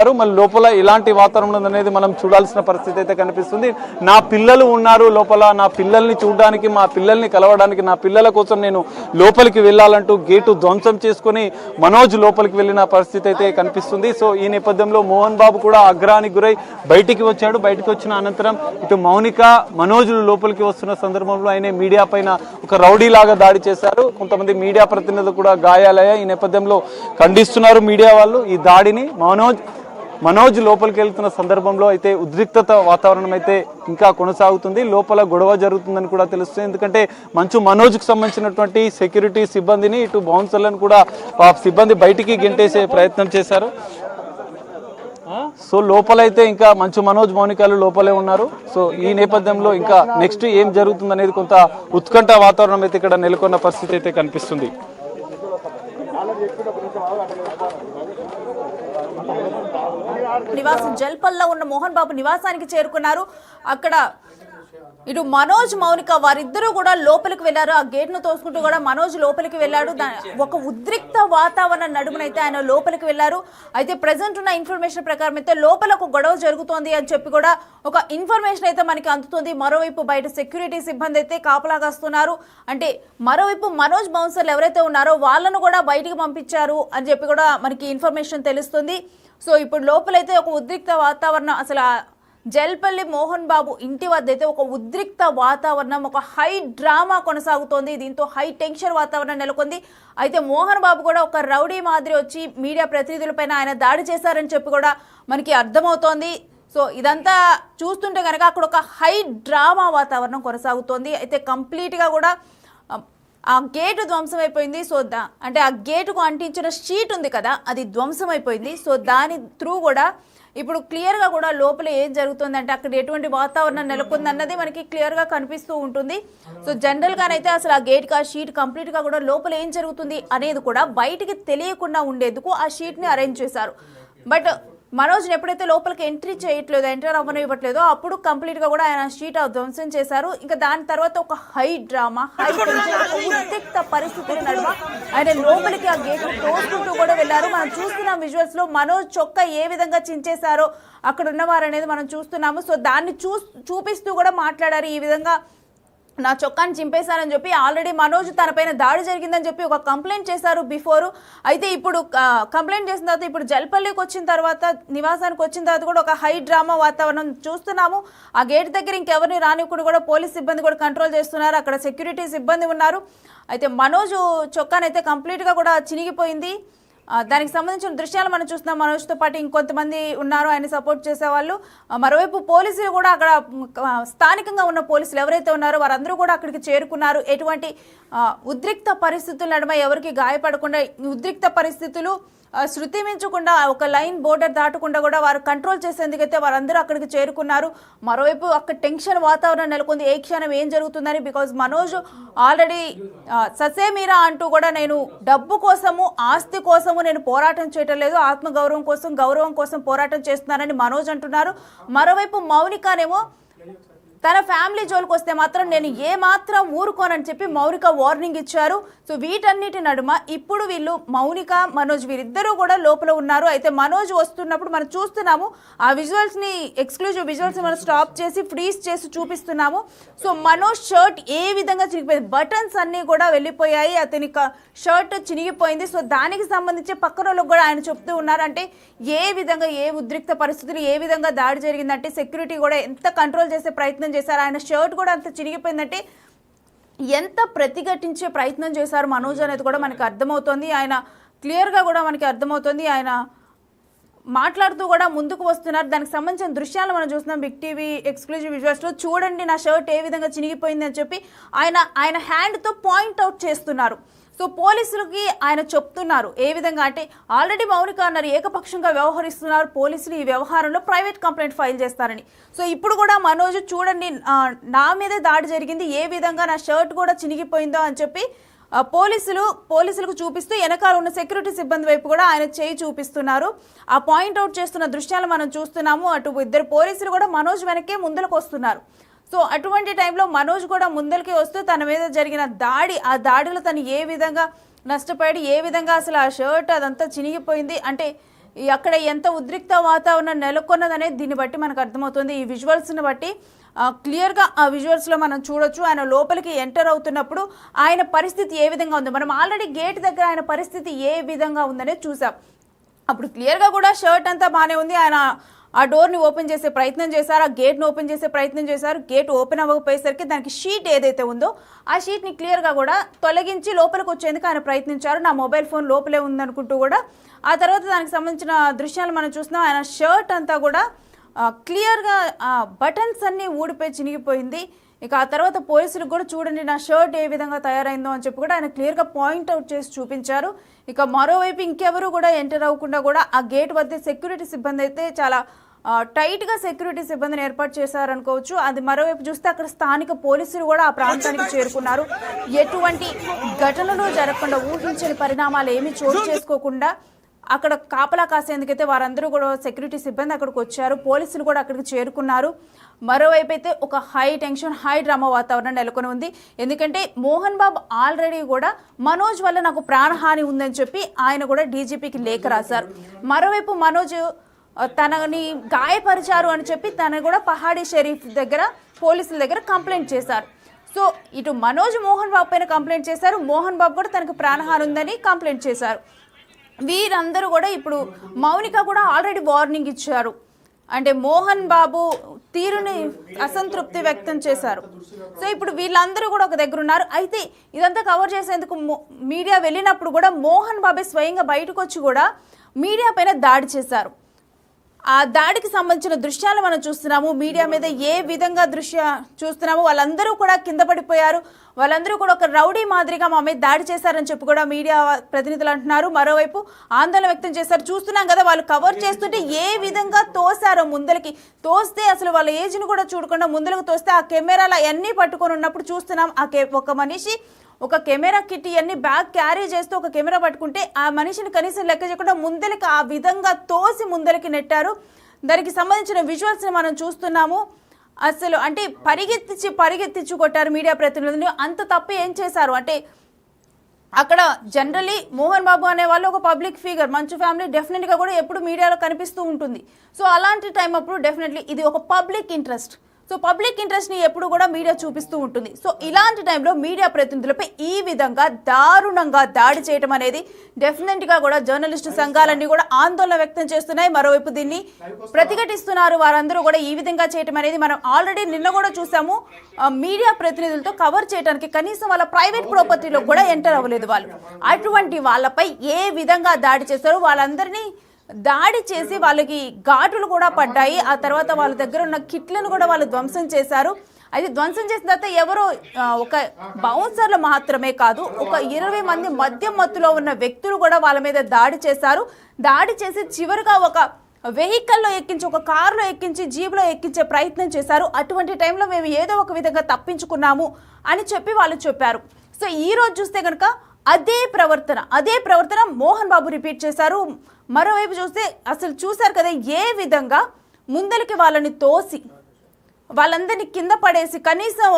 మళ్ళీ లోపల ఇలాంటి వాతావరణం అనేది మనం చూడాల్సిన పరిస్థితి అయితే కనిపిస్తుంది. నా పిల్లలు ఉన్నారు లోపల, నా పిల్లల్ని చూడడానికి, మా పిల్లల్ని కలవడానికి, నా పిల్లల కోసం నేను లోపలికి వెళ్ళాలంటూ గేటు ధ్వంసం చేసుకుని మనోజ్ లోపలికి వెళ్ళిన పరిస్థితి అయితే కనిపిస్తుంది. సో ఈ నేపథ్యంలో మోహన్ బాబు కూడా ఆగ్రహానికి గురై బయటికి వచ్చాడు. బయటికి వచ్చిన అనంతరం ఇటు మౌనిక, మనోజ్ లోపలికి వస్తున్న సందర్భంలో ఆయన మీడియా పైన ఒక రౌడీ లాగా దాడి చేశారు. కొంతమంది మీడియా ప్రతినిధులు కూడా గాయాలయ్యాయి. ఈ నేపథ్యంలో ఖండిస్తున్నారు మీడియా వాళ్ళు ఈ దాడిని. మనోజ్ లోపలికి వెళ్తున్న సందర్భంలో అయితే ఉద్రిక్తత వాతావరణం అయితే ఇంకా కొనసాగుతుంది. లోపల గొడవ జరుగుతుందని కూడా తెలుస్తుంది. ఎందుకంటే మనోజ్కు సంబంధించినటువంటి సెక్యూరిటీ సిబ్బందిని, ఇటు బౌన్సర్లను కూడా సిబ్బంది బయటికి గెంటేసే ప్రయత్నం చేశారు. సో లోపలైతే ఇంకా మనోజ్, మౌనికలు లోపలే ఉన్నారు. సో ఈ నేపథ్యంలో ఇంకా నెక్స్ట్ ఏం జరుగుతుంది అనేది కొంత ఉత్కంఠ వాతావరణం అయితే ఇక్కడ నెలకొన్న పరిస్థితి అయితే కనిపిస్తుంది. నివాసం జల్పల్లో ఉన్న మోహన్ బాబు నివాసానికి చేరుకున్నారు. అక్కడ ఇటు మనోజ్, మౌనిక వారిద్దరూ కూడా లోపలికి వెళ్లారు. ఆ గేట్ ను తోసుకుంటూ కూడా మనోజ్ లోపలికి వెళ్లాడు. ఒక ఉద్రిక్త వాతావరణం నడుమునైతే ఆయన లోపలికి వెళ్లారు. అయితే ప్రెసెంట్ ఉన్న ఇన్ఫర్మేషన్ ప్రకారం అయితే లోపల ఒక గొడవ జరుగుతోంది అని చెప్పి కూడా ఒక ఇన్ఫర్మేషన్ అయితే మనకి అందుతుంది. మరోవైపు బయట సెక్యూరిటీ సిబ్బంది అయితే కాపలాగాస్తున్నారు. అంటే మరోవైపు మనోజ్ బౌన్సర్లు ఎవరైతే ఉన్నారో వాళ్ళను కూడా బయటికి పంపించారు అని చెప్పి కూడా మనకి ఇన్ఫర్మేషన్ తెలుస్తుంది. సో ఇప్పుడు లోపలైతే ఒక ఉద్రిక్త వాతావరణం, అసలు జల్పల్లి మోహన్ బాబు ఇంటి వద్ద అయితే ఒక ఉద్రిక్త వాతావరణం, ఒక హై డ్రామా కొనసాగుతోంది. దీంతో హై టెన్షన్ వాతావరణం నెలకొంది. అయితే మోహన్ బాబు కూడా ఒక రౌడీ మాదిరి వచ్చి మీడియా ప్రతినిధులపైన ఆయన దాడి చేశారని చెప్పి కూడా మనకి అర్థమవుతోంది. సో ఇదంతా చూస్తుంటే కనుక అక్కడ ఒక హై డ్రామా వాతావరణం కొనసాగుతోంది. అయితే కంప్లీట్గా కూడా ఆ గేటు ధ్వంసం అయిపోయింది. సో అంటే ఆ గేటుకు అంటించిన షీట్ ఉంది కదా, అది ధ్వంసం అయిపోయింది. సో దాని త్రూ కూడా ఇప్పుడు క్లియర్గా కూడా లోపల ఏం జరుగుతుంది అంటే అక్కడ ఎటువంటి వాతావరణం నెలకొంది అన్నది మనకి క్లియర్గా కనిపిస్తూ ఉంటుంది. సో జనరల్గానైతే అసలు ఆ గేట్కి ఆ షీట్ కంప్లీట్గా కూడా లోపల ఏం జరుగుతుంది అనేది కూడా బయటికి తెలియకుండా ఉండేందుకు ఆ షీట్ని అరేంజ్ చేశారు. బట్ మనోజ్ని ఎప్పుడైతే లోపలికి ఎంటర్ అవ్వనివ్వట్లేదో అప్పుడు కంప్లీట్గా కూడా ఆయన షీట్ ధ్వంసం చేశారు. ఇంకా దాని తర్వాత ఒక హై డ్రామా, హై టెన్షన్, ఉద్రిక్త పరిస్థితుల నడుమ ఆయన లోపలికి ఆ గేట్ తోసుకుంటూ కూడా వెళ్ళారు. మనం చూస్తున్న విజువల్స్ లో మనోజ్ చొక్కా ఏ విధంగా చించేశారో అక్కడ ఉన్నవారు అనేది మనం చూస్తున్నాము. సో దాన్ని చూపిస్తూ కూడా మాట్లాడారు. ఈ విధంగా నా చొక్కాని చింపేశారని చెప్పి ఆల్రెడీ మనోజ్ తనపైన దాడి జరిగిందని చెప్పి ఒక కంప్లైంట్ చేశారు బిఫోరు. అయితే ఇప్పుడు కంప్లైంట్ చేసిన తర్వాత ఇప్పుడు జల్పల్లికి వచ్చిన తర్వాత, నివాసానికి వచ్చిన తర్వాత కూడా ఒక హై డ్రామా వాతావరణం చూస్తున్నాము. ఆ గేట్ దగ్గర ఇంకెవరిని రానివ్వకుండా కూడా పోలీస్ సిబ్బంది కూడా కంట్రోల్ చేస్తున్నారు. అక్కడ సెక్యూరిటీ సిబ్బంది ఉన్నారు. అయితే మనోజ్ చొక్కానైతే కంప్లీట్గా కూడా చినిగిపోయింది. దానికి సంబంధించిన దృశ్యాలు మనం చూస్తున్నాం. మనోజ్తో పాటు ఇంకొంతమంది ఉన్నారు ఆయన సపోర్ట్ చేసేవాళ్ళు. మరోవైపు పోలీసులు కూడా అక్కడ స్థానికంగా ఉన్న పోలీసులు ఎవరైతే ఉన్నారో వారందరూ కూడా అక్కడికి చేరుకున్నారు. ఎటువంటి ఉద్రిక్త పరిస్థితుల నడుమ ఎవరికి గాయపడకుండా, ఉద్రిక్త పరిస్థితులు శృతి మించకుండా, ఒక లైన్ బోర్డర్ దాటకుండా కూడా వారు కంట్రోల్ చేసేందుకైతే వారందరూ అక్కడికి చేరుకున్నారు. మరోవైపు అక్కడ టెన్షన్ వాతావరణం నెలకొంది. ఏ క్షణం ఏం జరుగుతుందని. బికాజ్ మనోజ్ ఆల్రెడీ ససేమీరా అంటూ కూడా నేను డబ్బు కోసము, ఆస్తి కోసము నేను పోరాటం చేయటం లేదు, ఆత్మగౌరవం కోసం, గౌరవం కోసం పోరాటం చేస్తున్నానని మనోజ్ అంటున్నారు. మరోవైపు మౌనికనేమో తన ఫ్యామిలీ జోలికి వస్తే మాత్రం నేను ఏ మాత్రం ఊరుకోనని చెప్పి మౌనిక వార్నింగ్ ఇచ్చారు. సో వీటన్నిటి నడుమ ఇప్పుడు వీళ్ళు మౌనిక, మనోజ్ వీరిద్దరూ కూడా లోపల ఉన్నారు. అయితే మనోజ్ వస్తున్నప్పుడు మనం చూస్తున్నాము. ఆ విజువల్స్ని, ఎక్స్క్లూజివ్ విజువల్స్ మనం స్టాప్ చేసి ఫ్రీజ్ చేసి చూపిస్తున్నాము. సో మనోజ్ షర్ట్ ఏ విధంగా చినిగిపోయింది, బటన్స్ అన్నీ కూడా వెళ్ళిపోయాయి, అతని షర్ట్ చినిగిపోయింది. సో దానికి సంబంధించి పక్కన వాళ్ళకి కూడా ఆయన చెప్తూ ఉన్నారు. అంటే ఏ విధంగా, ఏ ఉద్రిక్త పరిస్థితులు, ఏ విధంగా దాడి జరిగిందంటే సెక్యూరిటీ కూడా ఎంత కంట్రోల్ చేసే ప్రయత్నం చేశారు. ఆయన షర్ట్ కూడా అంత చినిగిపోయిందంటే ఎంత ప్రతిఘటించే ప్రయత్నం చేశారు మనోజ్ అనేది కూడా మనకి అర్థమవుతోంది. ఆయన క్లియర్గా కూడా మనకి అర్థమవుతుంది. ఆయన మాట్లాడుతూ కూడా ముందుకు వస్తున్నారు. దానికి సంబంధించిన దృశ్యాలు మనం చూస్తున్నాం బిగ్ టీవీ ఎక్స్క్లూజివ్ విజువల్స్లో. చూడండి నా షర్ట్ ఏ విధంగా చినిగిపోయింది అని చెప్పి ఆయన హ్యాండ్తో పాయింట్ అవుట్ చేస్తున్నారు. సో పోలీసులకి ఆయన చెప్తున్నారు ఏ విధంగా అంటే, ఆల్రెడీ మౌనిక అన్నారు ఏకపక్షంగా వ్యవహరిస్తున్నారు పోలీసులు, ఈ వ్యవహారంలో ప్రైవేట్ కంప్లైంట్ ఫైల్ చేస్తారని. సో ఇప్పుడు కూడా మనోజ్ చూడండి నా మీదే దాడి జరిగింది, ఏ విధంగా నా షర్ట్ కూడా చినిగిపోయిందో అని చెప్పి పోలీసులకు చూపిస్తూ వెనకాల ఉన్న సెక్యూరిటీ సిబ్బంది వైపు కూడా ఆయన చేయి చూపిస్తున్నారు. ఆ పాయింట్ అవుట్ చేస్తున్న దృశ్యాలు మనం చూస్తున్నాము. అటు ఇద్దరు పోలీసులు కూడా మనోజ్ వెనకే ముందుకు వస్తున్నారు. సో అటువంటి టైంలో మనోజ్ కూడా ముందరికి వస్తూ తన మీద జరిగిన ఆ దాడిలో తను ఏ విధంగా నష్టపోయాడు, ఏ విధంగా అసలు ఆ షర్ట్ అదంతా చినిగిపోయింది అంటే అక్కడ ఎంత ఉద్రిక్త వాతావరణం నెలకొన్నదనేది దీన్ని బట్టి మనకు అర్థమవుతుంది. ఈ విజువల్స్ని బట్టి క్లియర్గా ఆ విజువల్స్లో మనం చూడొచ్చు. ఆయన లోపలికి ఎంటర్ అవుతున్నప్పుడు ఆయన పరిస్థితి ఏ విధంగా ఉంది, మనం ఆల్రెడీ గేట్ దగ్గర ఆయన పరిస్థితి ఏ విధంగా ఉందనేది చూసాం. అప్పుడు క్లియర్గా కూడా షర్ట్ అంతా బాగానే ఉంది, ఆయన ఆ డోర్ని ఓపెన్ చేసే ప్రయత్నం చేశారు, ఆ గేట్ని ఓపెన్ చేసే ప్రయత్నం చేశారు. గేట్ ఓపెన్ అవ్వకపోయేసరికి దానికి షీట్ ఏదైతే ఉందో ఆ షీట్ని క్లియర్గా కూడా తొలగించి లోపలికి వచ్చేందుకు ఆయన ప్రయత్నించారు. నా మొబైల్ ఫోన్ లోపలే ఉందనుకుంటూ కూడా ఆ తర్వాత దానికి సంబంధించిన దృశ్యాలు మనం చూస్తున్నాం. ఆయన షర్ట్ అంతా కూడా క్లియర్గా బటన్స్ అన్నీ ఊడిపోయి చినిగిపోయింది. ఇక ఆ తర్వాత పోలీసులకు కూడా చూడండి నా షర్ట్ ఏ విధంగా తయారైందో అని చెప్పి కూడా ఆయన క్లియర్గా పాయింట్అవుట్ చేసి చూపించారు. ఇక మరోవైపు ఇంకెవరు కూడా ఎంటర్ అవ్వకుండా కూడా ఆ గేట్ వద్ద సెక్యూరిటీ సిబ్బంది అయితే చాలా టైట్గా సెక్యూరిటీ సిబ్బందిని ఏర్పాటు చేశారనుకోవచ్చు. అది మరోవైపు చూస్తే అక్కడ స్థానిక పోలీసులు కూడా ఆ ప్రాంతానికి చేరుకున్నారు. ఎటువంటి ఘటనలు జరగకుండా ఊహించని పరిణామాలు ఏమీ చోటు చేసుకోకుండా అక్కడ కాపలా కాసేందుకైతే వారందరూ కూడా సెక్యూరిటీ సిబ్బంది అక్కడికి వచ్చారు, పోలీసులు కూడా అక్కడికి చేరుకున్నారు. మరోవైపు అయితే ఒక హై టెన్షన్ హై డ్రామా వాతావరణం నెలకొని ఉంది. ఎందుకంటే మోహన్ బాబు ఆల్రెడీ కూడా మనోజ్ వల్ల నాకు ప్రాణహాని ఉందని చెప్పి ఆయన కూడా డీజీపీకి లేఖ రాశారు. మరోవైపు మనోజ్ తనని గాయపరిచారు అని చెప్పి తను కూడా పహాడీ షరీఫ్ దగ్గర పోలీసుల దగ్గర కంప్లైంట్ చేశారు. సో ఇటు మనోజ్ మోహన్ బాబు పైన కంప్లైంట్ చేశారు, మోహన్ బాబు కూడా తనకు ప్రాణహాని ఉందని కంప్లైంట్ చేశారు. వీరందరూ కూడా ఇప్పుడు మౌనిక కూడా ఆల్రెడీ వార్నింగ్ ఇచ్చారు, అంటే మోహన్ బాబు తీరుని అసంతృప్తి వ్యక్తం చేశారు. సో ఇప్పుడు వీళ్ళందరూ కూడా ఒక దగ్గర ఉన్నారు. అయితే ఇదంతా కవర్ చేసేందుకు మీడియా వెళ్ళినప్పుడు కూడా మోహన్ బాబే స్వయంగా బయటకు వచ్చి కూడా మీడియా పైన దాడి చేశారు. ఆ దాడికి సంబంధించిన దృశ్యాలు మనం చూస్తున్నాము. మీడియా మీద ఏ విధంగా చూస్తున్నాము, వాళ్ళందరూ కూడా కింద పడిపోయారు, వాళ్ళందరూ కూడా ఒక రౌడీ మాదిరిగా మా మీద దాడి చేశారని చెప్పి కూడా మీడియా ప్రతినిధులు అంటున్నారు. మరోవైపు ఆందోళన వ్యక్తం చేశారు. చూస్తున్నాం కదా వాళ్ళు కవర్ చేస్తుంటే ఏ విధంగా తోసారో, ముందలకి తోస్తే అసలు వాళ్ళ ఏజ్ని కూడా చూడకుండా ముందలకు తోస్తే ఆ కెమెరాలు అవన్నీ పట్టుకొని ఉన్నప్పుడు చూస్తున్నాం. ఒక మనిషి ఒక కెమెరా కిట్ అన్ని బ్యాగ్ క్యారీ చేస్తూ ఒక కెమెరా పట్టుకుంటే ఆ మనిషిని కనీసం లెక్క చేయకుండా ముందలకి ఆ విధంగా తోసి ముందలకి నెట్టారు. దానికి సంబంధించిన విజువల్స్ని మనం చూస్తున్నాము. అసలు అంటే పరిగెత్తించి కొట్టారు మీడియా ప్రతినిధులు. అంత తప్పు ఏం చేశారు అంటే అక్కడ జనరలీ మోహన్ బాబు అనే వాళ్ళు ఒక పబ్లిక్ ఫిగర్, మంచు ఫ్యామిలీ డెఫినెట్గా కూడా ఎప్పుడు మీడియాలో కనిపిస్తూ ఉంటుంది. సో అలాంటి టైం అప్పుడు డెఫినెట్లీ ఇది ఒక పబ్లిక్ ఇంట్రెస్ట్. సో పబ్లిక్ ఇంట్రెస్ట్ని ఎప్పుడు కూడా మీడియా చూపిస్తూ ఉంటుంది. సో ఇలాంటి టైంలో మీడియా ప్రతినిధులపై ఈ విధంగా దారుణంగా దాడి చేయడం అనేది డెఫినెట్గా కూడా జర్నలిస్టు సంఘాలన్నీ కూడా ఆందోళన వ్యక్తం చేస్తున్నాయి. మరోవైపు దీన్ని ప్రతిఘటిస్తున్నారు వారందరూ కూడా. ఈ విధంగా చేయడం అనేది మనం ఆల్రెడీ నిన్న కూడా చూసాము. మీడియా ప్రతినిధులతో కవర్ చేయడానికి కనీసం వాళ్ళ ప్రైవేట్ ప్రాపర్టీలో కూడా ఎంటర్ అవ్వలేదు వాళ్ళు. అటువంటి వాళ్ళపై ఏ విధంగా దాడి చేస్తారో వాళ్ళందరినీ దాడి చేసి వాళ్ళకి ఘాటులు కూడా పడ్డాయి. ఆ తర్వాత వాళ్ళ దగ్గర ఉన్న కిట్లను కూడా వాళ్ళు ధ్వంసం చేశారు. అది ధ్వంసం చేసిన తర్వాత ఎవరో ఒక బౌన్సర్లు మాత్రమే కాదు, ఒక 20 మంది మద్యం మత్తులో ఉన్న వ్యక్తులు కూడా వాళ్ళ మీద దాడి చేశారు. దాడి చేసి చివరిగా ఒక వెహికల్లో ఎక్కించి, ఒక కారులో ఎక్కించి, జీబులో ఎక్కించే ప్రయత్నం చేశారు. అటువంటి టైంలో మేము ఏదో ఒక విధంగా తప్పించుకున్నాము అని చెప్పి వాళ్ళు చెప్పారు. సో ఈ రోజు చూస్తే కనుక అదే ప్రవర్తన మోహన్ బాబు రిపీట్ చేశారు. మరోవైపు చూస్తే అసలు చూశారు కదా ఏ విధంగా ముందరికి వాళ్ళని తోసి వాళ్ళందరినీ కింద పడేసి కనీసం